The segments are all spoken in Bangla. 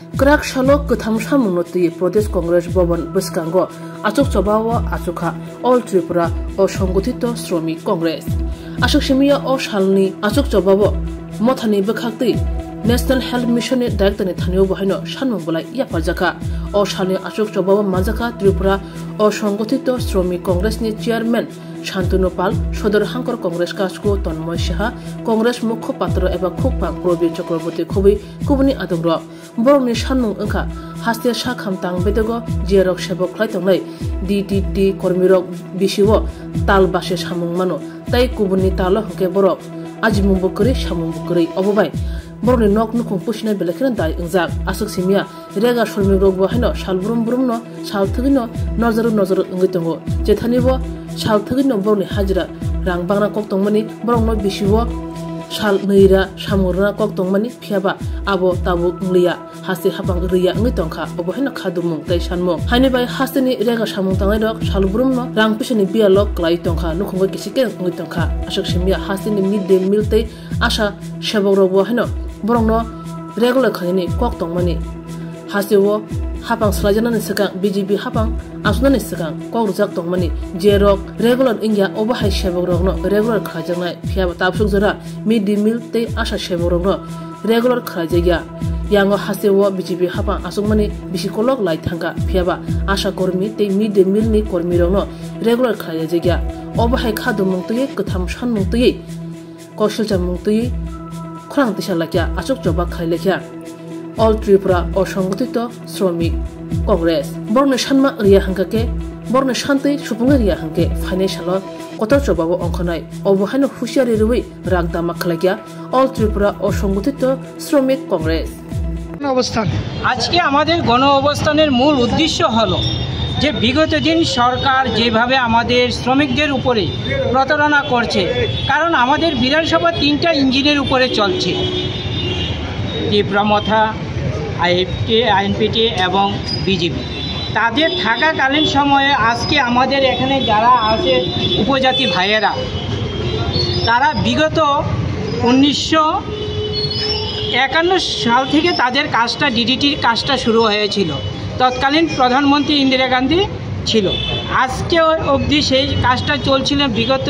Krak Shalok Kutham Shamunoti Pradesh Congress Bhavan Buskango Achuk Chobawa Achuka All Tripura O Shongotito Shromi Congress Ashok Shimia O Shalni Achuk Chobawa Mothani Bakhakti National Health Mission Director Thanio Bahino Shanmongbola Yapajaka O Shalni Achuk Chobawa Mazaka Tripura O Shongotito Shromi Congress ni Chairman Shantanu Pal Shodor Hankor Congress Kasko Tonmoy Shaha Congress Mukho Patro Eba Khukpang Probi Chakraborty Khubi Kubuni Adongro Borni Shanmung Angka Hastia Shakham Tang Bedago Jerok Shabok Klaitonglai DTT Kormirok Bishiwo Tal Bashe Shamung Mano Tai Kubuni Talo Ke Borok Ajimung Bukuri Shamung Bukuri Obobai Borni Nok Nukung Pushna Belekan Dai Ingzak Asuk Simia Rega Shulmirok Wahino Shalbrum Brumno Shalthugino Nozaru Nozaru Ungitongo Jethanibo Shalthugino Borni Hajra Rang Bangna Koktongmani Borno Bishiwo Shal Neira Shamurna Koktongmani Piaba Abo Tabu Nglia Hasti Habang Ria Ngitongka Obohina Kadumung Tai Shanmo Hanibai Hastini Rega Shamung Tangaidok Shalbrumno Rang Pishani Bialok Klaitonka Nukunga Kisiken Ngitonka Ashok Shimia Hastini Midday Meal Tay Asha Shaboro Wahino Borno regular Kanini Koktongmani Hastiwo Habang Slajana Sekang BGB Habang Asuna Sekang Korjak Tongmani Jerok regular India Obahai Shaborogno regular Krajana Piaba Tapsuzara Midday Meal Tay Asha Shaborogno regular Krajaya Yango Hastiwo BGB Habang Asumani Bishikolog Lai Tanga Piaba Asha Kormi Tay Midday Meal ni Kormirogno regular Krajaya Obahai Kadumung Tuye Kutham Shanmung Tuye Koshilcha Mung Tuye Kurang Tishalakya Achuk Choba Khailekya All Tripura O Shongotito Shromi Congress Borne Shanma Ria Hankake Borne Shante Shupunga Ria Hanke Financial Kotor Chobabo Onkonai Obohano Hushari Rui Ragda Maklakya All Tripura O Shongotito Shromi Congress অবস্থান আজকে আমাদের গণ অবস্থানের মূল উদ্দেশ্য হলো যে বিগত দিন সরকার যেভাবে আমাদের শ্রমিকদের উপরে প্রতারণা করছে কারণ আমাদের বিধানসভা তিনটা ইঞ্জিনের উপরে চলছে তীব্রমথা আইএনপিটি এবং বিজেপি তাদের থাকাকালীন সময়ে আজকে আমাদের এখানে যারা আছে উপজাতি ভাইয়েরা তারা বিগত 1951 সাল থেকে তাদের কাজটা ডিডিটির কাজটা শুরু হয়েছিল তৎকালীন প্রধানমন্ত্রী ইন্দিরা গান্ধী ছিল আজকে অবধি সেই কাজটা চলছিল বিগত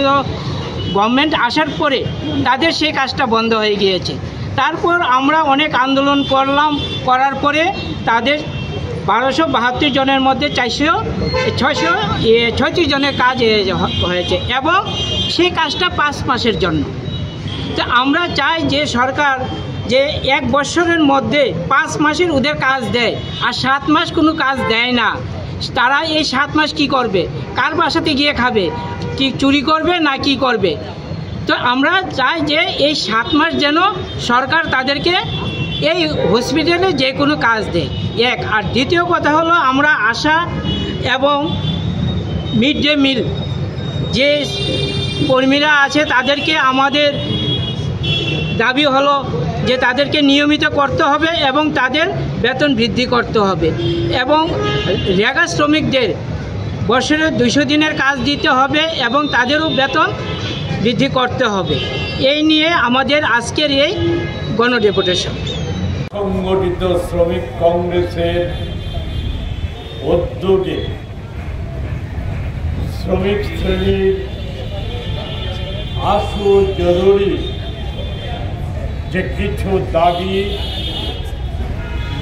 গভর্নমেন্ট আসার পরে তাদের সেই কাজটা বন্ধ হয়ে গিয়েছে তারপর আমরা অনেক আন্দোলন করার পরে তাদের 1272 জনের মধ্যে 636 জনের কাজ হয়েছে এবং সেই কাজটা 5 মাসের জন্য তো আমরা চাই যে সরকার যে 1 বছরের মধ্যে 5 মাসের ওদের কাজ দেয় আর 7 মাস কোনো কাজ দেয় না তারা এই 7 মাস কি করবে কার বাসাতে গিয়ে খাবে কি চুরি করবে না কি করবে তো আমরা চাই যে এই 7 মাস যেন সরকার তাদেরকে এই হসপিটালে যে কোনো কাজ দেয় এক আর দ্বিতীয় কথা হলো আমরা আশা এবং মিড ডে মিল যে কর্মীরা আছে তাদেরকে আমাদের দাবি হলো যে তাদেরকে নিয়মিত করতে হবে এবং তাদের বেতন বৃদ্ধি করতে হবে এবং রেগা শ্রমিকদের বছরে 200 দিনের কাজ দিতে হবে এবং তাদেরও বেতন বৃদ্ধি করতে হবে এই নিয়ে আমাদের আজকের এই গণডেপুটেশন সংগঠিত শ্রমিক কংগ্রেসের উদ্যোগে শ্রমিক শ্রেণীর আশু জরুরি যে কিছু দাবি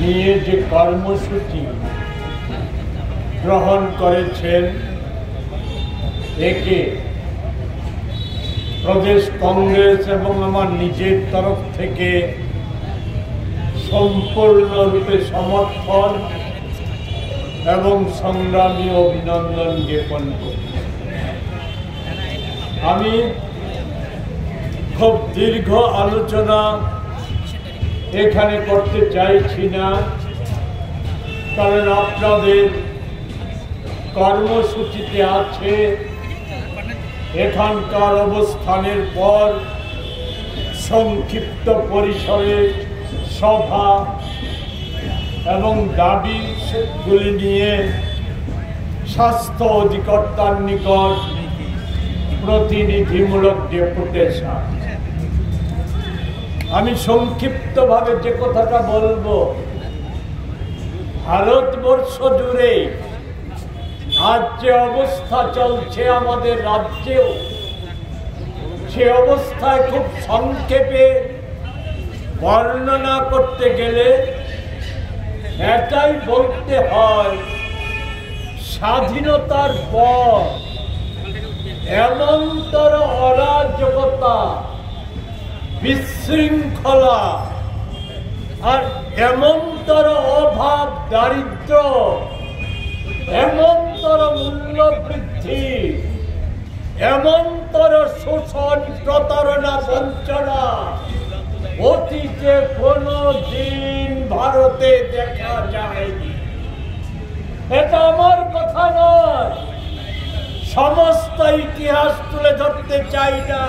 নিয়ে যে কর্মসূচি গ্রহণ করেছেন একে প্রদেশ কংগ্রেস এবং আমার নিজের তরফ থেকে সম্পূর্ণরূপে সমর্থন এবং সংগ্রামী অভিনন্দন জ্ঞাপন করি আমি খুব দীর্ঘ আলোচনা এখানে করতে চাইছি না কারণ আপনাদের কর্মসূচিতে আছে এখানকার অবস্থানের পর সংক্ষিপ্ত পরিসরে সভা এবং দাবিগুলি নিয়ে স্বাস্থ্য অধিকর্তার নিকট প্রতিনিধিমূলক ডেপুটেশন আমি সংক্ষিপ্তভাবে যে কথাটা বলবো ভারতবর্ষ জুড়ে আজ যে অবস্থা চলছে আমাদের রাজ্যেও, সে অবস্থায় খুব সংক্ষেপে বর্ণনা করতে গেলে এটাই বলতে হয়, স্বাধীনতার পর এমনতর অরাজকতা, বিশৃঙ্খলা আর এমনতর অভাব, দারিদ্র, এমনতর মূল্য বৃদ্ধি, এমনতর শোষণ, প্রতারণা, বঞ্চনা অতীতে কোনো দিন ভারতে দেখা যায়নি। এটা আমার কথা নয়, সমস্ত ইতিহাস তুলে ধরতে চাই না।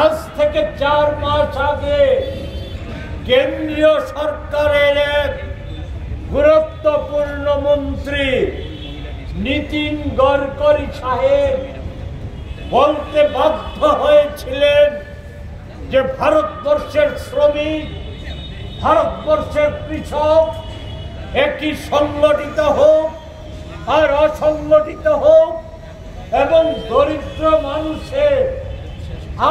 আজ থেকে 4 মাস আগে কেন্দ্রীয় সরকারের এক গুরুত্বপূর্ণ মন্ত্রী নীতিন গডকরি সাহেব বলতে বাধ্য হয়েছিলেন যে ভারতবর্ষের শ্রমিক, ভারতবর্ষের কৃষক একই সংগঠিত হোক আর অসংগঠিত হোক, এবং দরিদ্র মানুষের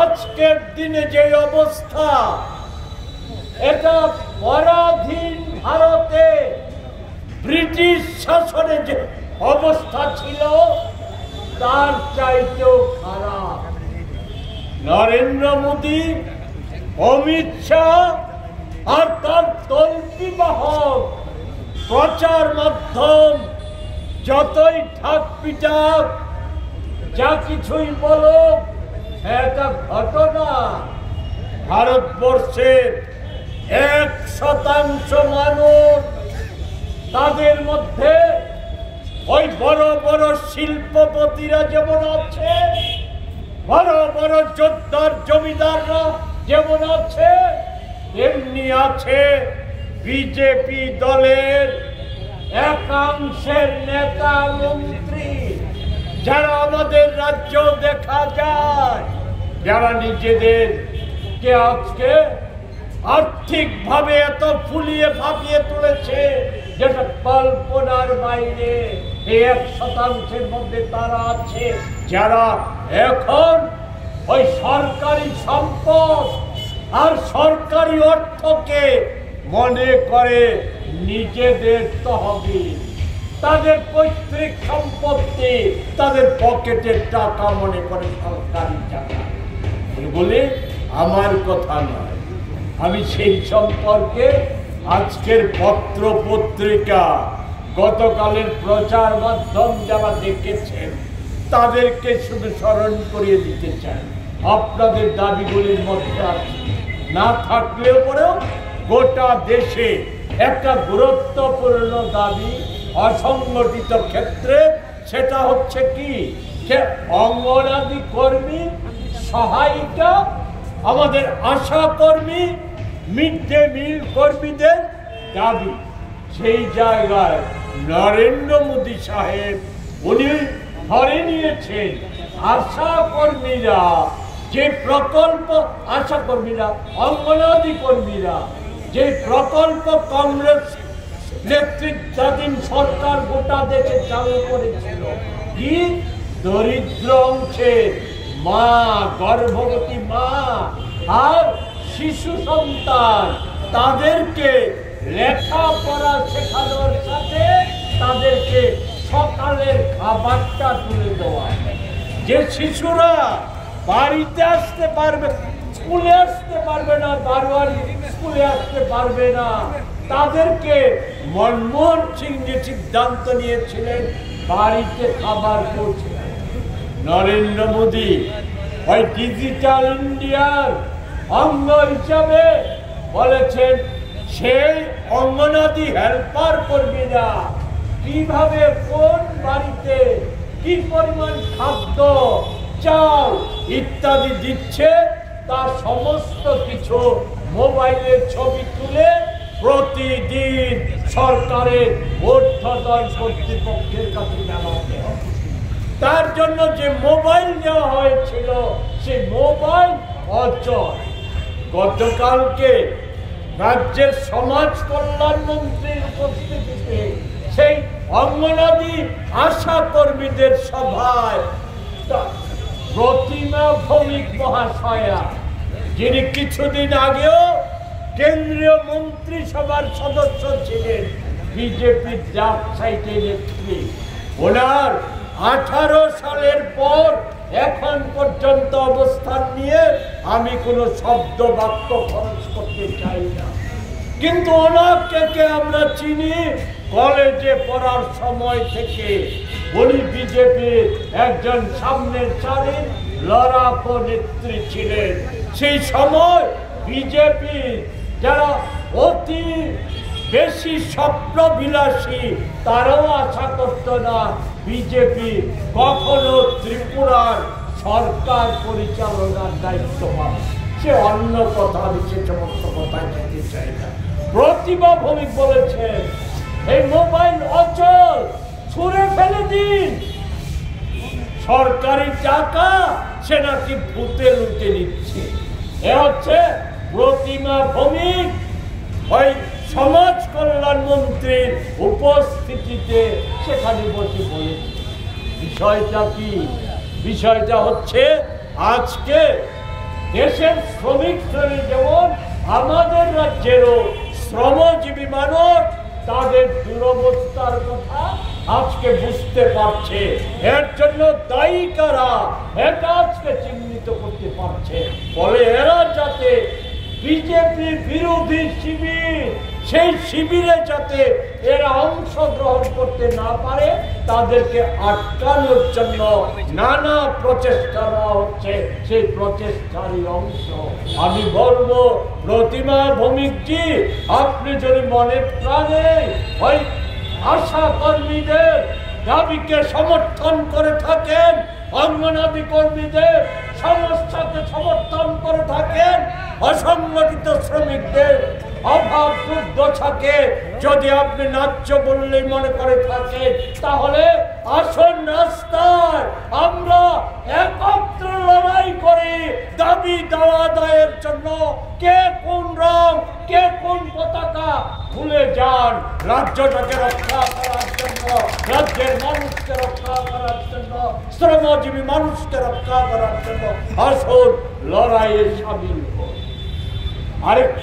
আজকের দিনে যে অবস্থা, এটা পরাধীন ভারতে ব্রিটিশ শাসনে যে অবস্থা ছিল তার চাইতেও খারাপ। নরেন্দ্র মোদী, অমিত শাহ আর তার তল্পিবাহক প্রচার মাধ্যম যতই ঠাক পিটাক, যা কিছুই বলো, এটা ঘটনা। ভারতবর্ষের 1% মানুষ, তাদের মধ্যে ওই বড় বড় শিল্পপতিরা যেমন আছে, বড় বড় যোদ্ধার জমিদাররা যেমন আছে, তেমনি আছে বিজেপি দলের একাংশের নেতা মন্ত্রী, যারা আমাদের রাজ্য দেখা যায়, যারা নিজেদেরকে আজকে আর্থিকভাবে এত ফুলিয়ে ফাঁপিয়ে তুলেছে যেটা কল্পনার বাইরে। 1% মধ্যে তারা আছে যারা এখন ওই সরকারি সম্পদ আর সরকারি অর্থকে মনে করে নিজেদের তহবিল, তাদের পৈতৃক সম্পত্তি, তাদের পকেটের টাকা মনে করে সরকারি টাকা। বলে আমার কথা নয়, আমি সেই সম্পর্কে আজকের পত্র পত্রিকা, গতকালের প্রচার মাধ্যম যারা দেখেছেন তাদেরকে শুধু স্মরণ করিয়ে দিতে চাই। আপনাদের দাবিগুলির মধ্যে আছে, না থাকলেও পরেও গোটা দেশে একটা গুরুত্বপূর্ণ দাবি অসংগঠিত ক্ষেত্রে, সেটা হচ্ছে কি, যে অঙ্গনাদি কর্মী, সহায়িকা, আমাদের আশা কর্মী, মিড ডে মিল কর্মীদের দাবি। সেই জায়গায় নরেন্দ্র মোদী সাহেব উনি ধরে নিয়েছেন আশা কর্মীরা যে প্রকল্প, আশা কর্মীরা, অঙ্গনাদি কর্মীরা যে প্রকল্প কংগ্রেস নেতৃত্বাধীন সরকার গোটা দেশে চালু করেছিল, কি দরিদ্র অংশের মা, গর্ভবতী মা আর শিশু সন্তান, তাদেরকে লেখাপড়া শেখানোর সাথে তাদেরকে সকালের খাবারটা তুলে দেওয়া। যে শিশুরা বাড়িতে আসতে পারবে, স্কুলে আসতে পারবে না, বারোয়ারি স্কুলে আসতে পারবে না, তাদেরকে মনমোহন সিং যে সিদ্ধান্ত নিয়েছিলেন বাড়িতে খাবার পৌঁছে দেয়। নরেন্দ্র মোদী ওই ডিজিটাল ইন্ডিয়ার অঙ্গ হিসাবে বলেছেন সেই অঙ্গনাদি হেল্পার কর্মীরা কিভাবে কোন বাড়িতে কি পরিমাণ খাদ্য, চাল ইত্যাদি দিচ্ছে তার সমস্ত কিছু মোবাইলের ছবি তুলে প্রতিদিন সরকারের ঊর্ধ্বতন কর্তৃপক্ষের কাছে জানাতে হবে। তার জন্য যে মোবাইল দেওয়া হয়েছিল সেই মোবাইল অচল। গতকালকে রাজ্যের সমাজ কল্যাণ মন্ত্রীর উপস্থিতিতে সেই অঙ্গনাদি আশা কর্মীদের সভায় প্রতিমা ভৌমিক মহাশয়া, যিনি কিছুদিন আগেও কেন্দ্রীয় মন্ত্রিসভার সদস্য ছিলেন, বিজেপির জাপ সাইটে নেত্রী, ওনার 18 সালের পর এখন পর্যন্ত অবস্থান নিয়ে আমি কোনো শব্দ বাক্য খরচ করতে চাই না, কিন্তু ওনাকে আমরা চিনি কলেজে পড়ার সময় থেকে। উনি বিজেপির একজন সামনের সারির লড়াকু নেত্রী ছিলেন। সেই সময় বিজেপি যারা অতি বেশি স্বপ্নবিলাসী, তারাও আশা করত না বিজেপি কখনো ত্রিপুরার সরকার পরিচালনার দায়িত্ব পাবে। সে অন্য কথা, আমি সে সমস্ত কথায় যেতে চাই না। প্রতিমা ভৌমিক বলেছেন এই মোবাইল অচল, ছুঁড়ে ফেলে দিন, সরকারি টাকা সে নাকি ভূতে লুটে নিচ্ছে। এ হচ্ছে প্রতিমা ভৌমিক ওই সমাজ কল্যাণ মন্ত্রীর উপস্থিতিতে সেখানে বসে বলেছে। বিষয়টা কি? বিষয়টা হচ্ছে আজকে দেশের শ্রমিক শ্রেণী যেমন আমাদের রাজ্যেরও শ্রমজীবী মানুষ তাদের দুরবস্থার কথা আজকে বুঝতে পারছে, এর জন্য দায়ী কারা এটা আজকে চিহ্নিত করতে পারছে। ফলে এরা যাতে বিজেপি বিরোধী শিবির, সেই শিবিরে যাতে এরা অংশগ্রহণ করতে না পারে, তাদেরকে আটকানোর জন্য নানা প্রচেষ্টা নেওয়া হচ্ছে। সেই প্রচেষ্টারই অংশ আমি বলবো, প্রতিমা ভৌমিকজি, আপনি যদি মনে প্রাণে ওই আশা কর্মীদের দাবিকে সমর্থন করে থাকেন, অঙ্গনাদি কর্মীদের সমস্যাকে সমর্থন করে থাকেন, অসংগঠিত শ্রমিকদের অভাব দুর্দশাকে যদি আপনি ন্যায্য বললেই মনে করে থাকেন, তাহলে আসল রাস্তায় আমরা একত্র লড়াই করি দাবি দেওয়া দায়ের জন্য। কে কোন রং, কে কোন পতাকা ভুলে যান, রাজ্যটাকে রক্ষা করার জন্য, রাজ্যের মানুষকে রক্ষা করার জন্য, শ্রমজীবী মানুষকে রক্ষা করার জন্য আসল লড়াইয়ে সামিল হন। আরেকটা